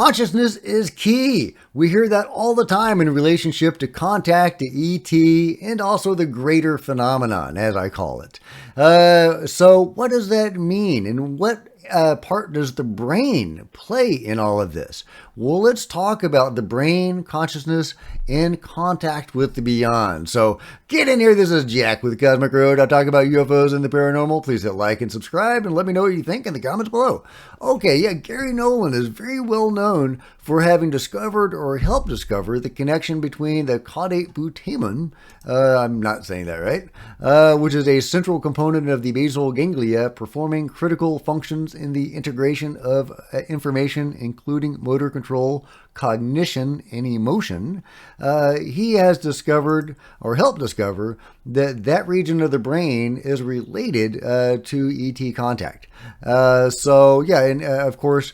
Consciousness is key. We hear that all the time in relationship to contact, to ET, and also the greater phenomenon, as I call it. So what does that mean? And what part does the brain play in all of this? Well, let's talk about the brain, consciousness, and contact with the beyond. So get in here. This is Jack with Cosmic Road. I talk about UFOs and the paranormal. Please hit like and subscribe and let me know what you think in the comments below. Okay, yeah, Gary Nolan is very well known for having discovered or helped discover the connection between the caudate putamen, I'm not saying that right, which is a central component of the basal ganglia performing critical functions in the integration of information, including motor control, cognition, and emotion. He has discovered or helped discover that that region of the brain is related to ET contact. So yeah, and of course,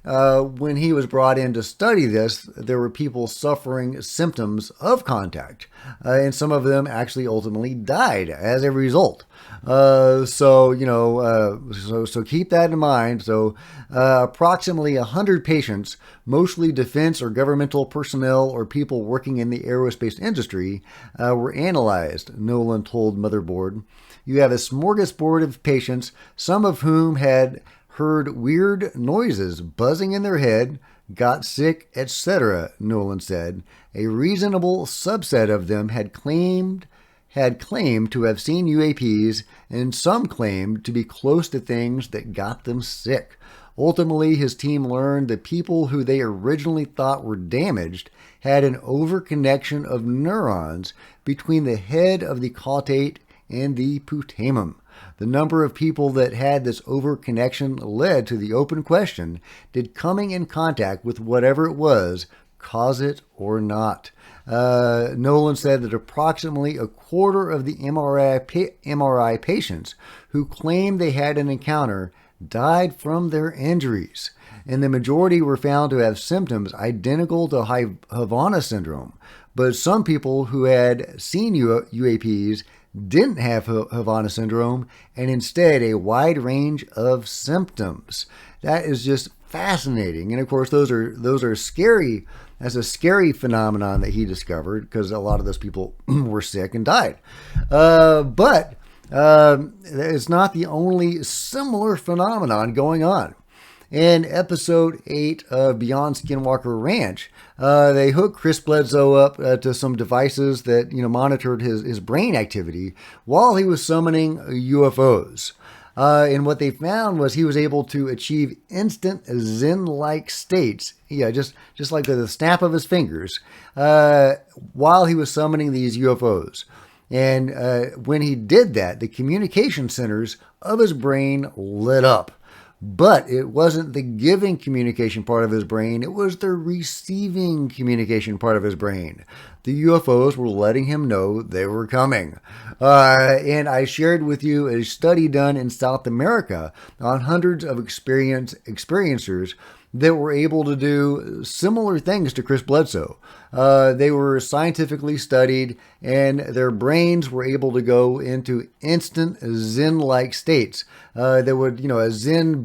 when he was brought in to study this, there were people suffering symptoms of contact, and some of them actually ultimately died as a result. So keep that in mind. So approximately 100 patients, mostly defense or governmental personnel or people working in the aerospace industry, were analyzed, Nolan told Motherboard. You have a smorgasbord of patients, some of whom had heard weird noises buzzing in their head, got sick, etc., Nolan said. A reasonable subset of them had claimed to have seen UAPs, and some claimed to be close to things that got them sick. Ultimately, his team learned that people who they originally thought were damaged had an overconnection of neurons between the head of the caudate and the putamen. The number of people that had this overconnection led to the open question, did coming in contact with whatever it was cause it or not? Nolan said that approximately a quarter of the MRI patients who claimed they had an encounter died from their injuries, and the majority were found to have symptoms identical to Havana syndrome. But some people who had seen UAPs didn't have Havana syndrome and instead a wide range of symptoms. That is just fascinating. And of course, those are scary. That's a scary phenomenon that he discovered because a lot of those people were sick and died. But it's not the only similar phenomenon going on. In episode 8 of Beyond Skinwalker Ranch, they hooked Chris Bledsoe up to some devices that monitored his brain activity while he was summoning UFOs. And what they found was he was able to achieve instant Zen-like states, just like the snap of his fingers, while he was summoning these UFOs. And when he did that, the communication centers of his brain lit up. But it wasn't the giving communication part of his brain, it was the receiving communication part of his brain. The UFOs were letting him know they were coming. And I shared with you a study done in South America on hundreds of experiencers that were able to do similar things to Chris Bledsoe. They were scientifically studied, and their brains were able to go into instant Zen-like states. That would, a Zen,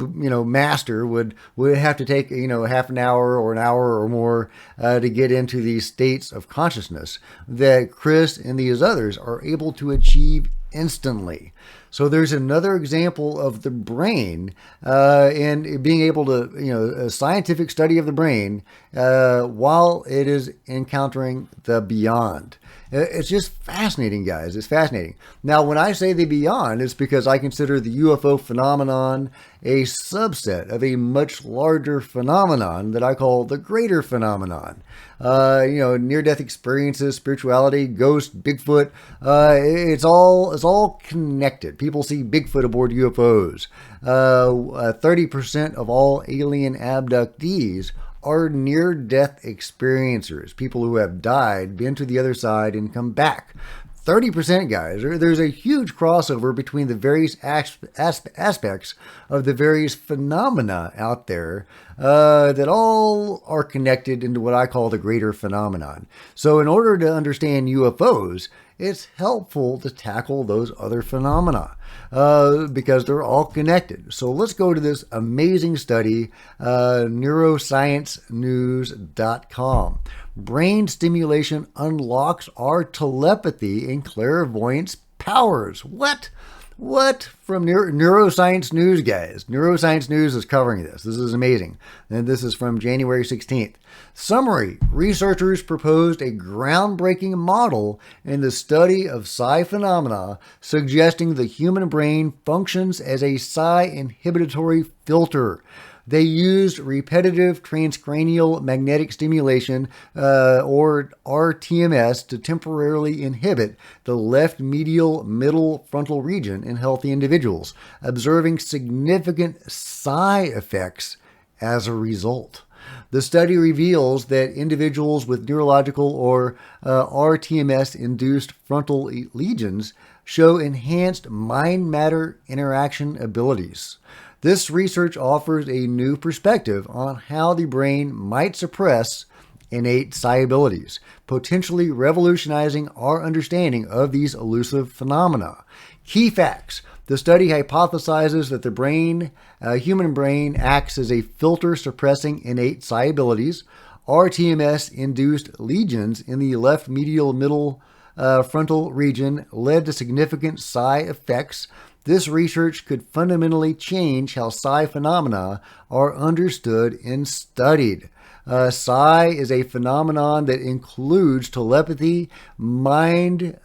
master would have to take, half an hour or an hour or more to get into these states of consciousness that Chris and these others are able to achieve instantly. So there's another example of the brain and being able to, a scientific study of the brain while it is encountering the beyond. It's just fascinating, guys. It's fascinating. Now, when I say the beyond, it's because I consider the UFO phenomenon a subset of a much larger phenomenon that I call the greater phenomenon. Near-death experiences, spirituality, ghosts, Bigfoot, it's all connected. People see Bigfoot aboard UFOs. 30% of all alien abductees are near-death experiencers, people who have died, been to the other side, and come back. 30%, guys. There's a huge crossover between the various aspects of the various phenomena out there that all are connected into what I call the greater phenomenon. So in order to understand UFOs, it's helpful to tackle those other phenomena because they're all connected. So let's go to this amazing study, neurosciencenews.com. Brain stimulation unlocks our telepathy and clairvoyance powers. What? What? From Neuroscience News, guys. Neuroscience News is covering this. This is amazing. And this is from January 16th. Summary. Researchers proposed a groundbreaking model in the study of psi phenomena, suggesting the human brain functions as a psi inhibitory filter. They used repetitive transcranial magnetic stimulation, or RTMS, to temporarily inhibit the left medial middle frontal region in healthy individuals, observing significant psi effects as a result. The study reveals that individuals with neurological or RTMS-induced frontal lesions show enhanced mind-matter interaction abilities. This research offers a new perspective on how the brain might suppress innate psi abilities, potentially revolutionizing our understanding of these elusive phenomena. Key facts. The study hypothesizes that the human brain acts as a filter suppressing innate psi abilities. RTMS-induced lesions in the left medial middle frontal region led to significant psi effects. This research could fundamentally change how psi phenomena are understood and studied. Psi is a phenomenon that includes telepathy, mind-mind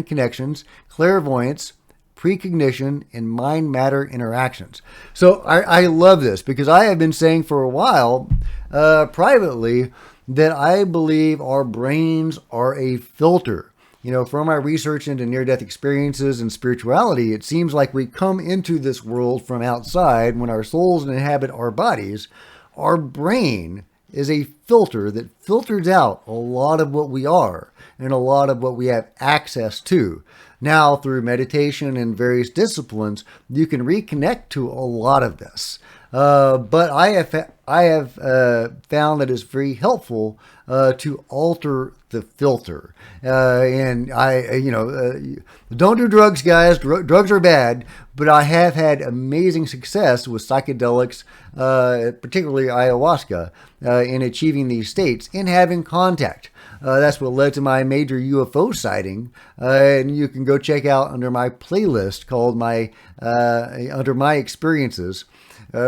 connections, clairvoyance, precognition, and mind-matter interactions. So I love this because I have been saying for a while, privately, that I believe our brains are a filter. You know, from my research into near-death experiences and spirituality, it seems like we come into this world from outside when our souls inhabit our bodies. Our brain is a filter that filters out a lot of what we are and a lot of what we have access to. Now, through meditation and various disciplines, you can reconnect to a lot of this. But I have found that it's very helpful to alter the filter. And don't do drugs, guys. Drugs are bad. But I have had amazing success with psychedelics, particularly ayahuasca, in achieving these states and having contact. That's what led to my major UFO sighting, and you can go check out under my playlist called under my experiences,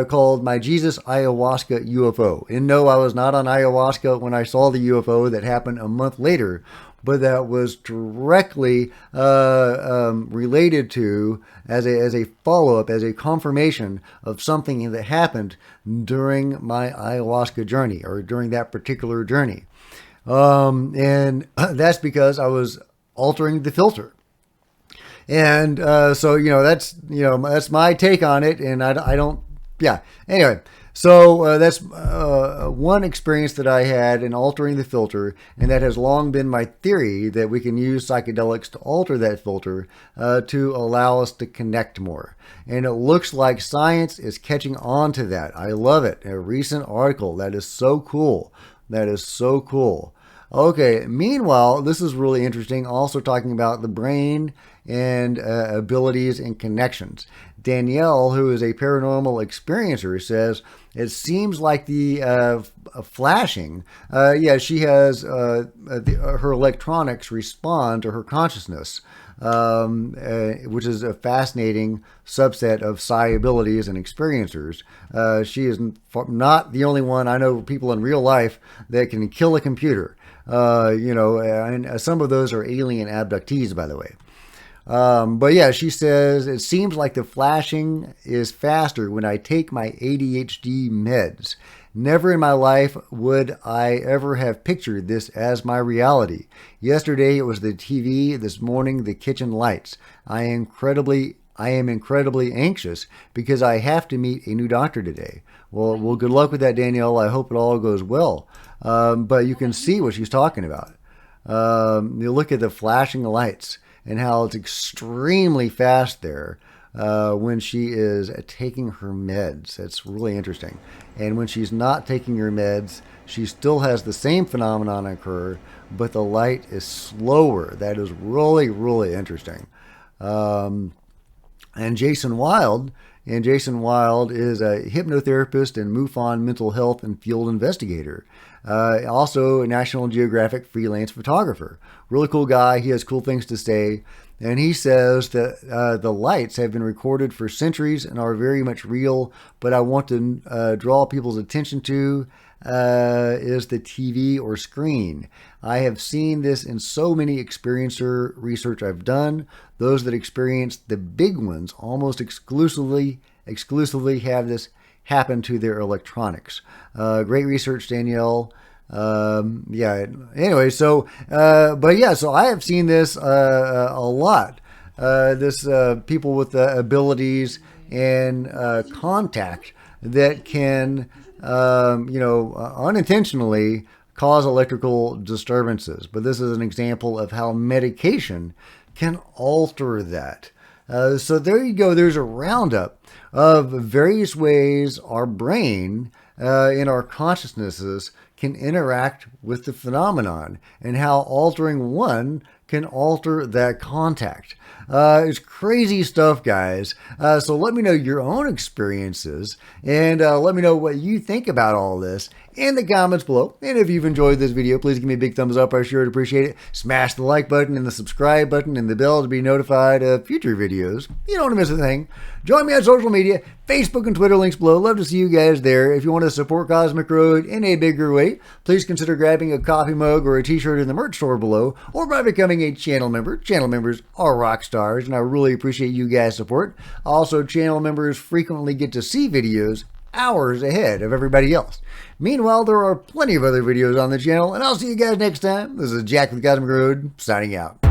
called My Jesus Ayahuasca UFO. And no, I was not on ayahuasca when I saw the UFO that happened a month later, but that was directly related to as a follow-up, as a confirmation of something that happened during my ayahuasca journey, or during that particular journey. And that's because I was altering the filter. And so, that's my take on it. And I don't, yeah. Anyway, so that's one experience that I had in altering the filter. And that has long been my theory, that we can use psychedelics to alter that filter to allow us to connect more. And it looks like science is catching on to that. I love it. A recent article. That is so cool. That is so cool. Okay, meanwhile, this is really interesting, also talking about the brain and abilities and connections. Danielle, who is a paranormal experiencer, says, it seems like the flashing, she has her electronics respond to her consciousness, which is a fascinating subset of psi abilities and experiencers. She is not the only one. I know people in real life that can kill a computer. And some of those are alien abductees, by the way. But yeah, she says, it seems like the flashing is faster when I take my ADHD meds. Never in my life would I ever have pictured this as my reality. Yesterday it was the TV, this morning the kitchen lights. I am incredibly anxious because I have to meet a new doctor today. Well, good luck with that, Danielle. I hope it all goes well. But you can see what she's talking about. You look at the flashing lights and how it's extremely fast there when she is taking her meds. That's really interesting. And when she's not taking her meds, she still has the same phenomenon occur, but the light is slower. That is really, really interesting. Um, and Jason Wild is a hypnotherapist and MUFON mental health and field investigator. Also a National Geographic freelance photographer. Really cool guy. He has cool things to say. And he says that the lights have been recorded for centuries and are very much real, but I want to draw people's attention to is the TV or screen. I have seen this in so many experiencer research I've done. Those that experience the big ones almost exclusively have this happen to their electronics. Great research, Danielle. Yeah. Anyway, so so I have seen this a lot. This people with abilities and contact that can unintentionally cause electrical disturbances. But this is an example of how medication can alter that. So there you go. There's a roundup of various ways our brain in our consciousnesses can interact with the phenomenon and how altering one can alter that contact. It's crazy stuff, guys. So let me know your own experiences and let me know what you think about all this in the comments below. And if you've enjoyed this video, please give me a big thumbs up. I sure would appreciate it. Smash the like button and the subscribe button and the bell to be notified of future videos. You don't want to miss a thing. Join me on social media, Facebook and Twitter, links below. Love to see you guys there. If you want to support Cosmic Road in a bigger way, please consider grabbing a coffee mug or a t-shirt in the merch store below, or by becoming a channel member. Channel members are rock stars, and I really appreciate you guys' support. Also, channel members frequently get to see videos hours ahead of everybody else. Meanwhile, there are plenty of other videos on the channel, and I'll see you guys next time. This is Jack with Cosmic Road, signing out.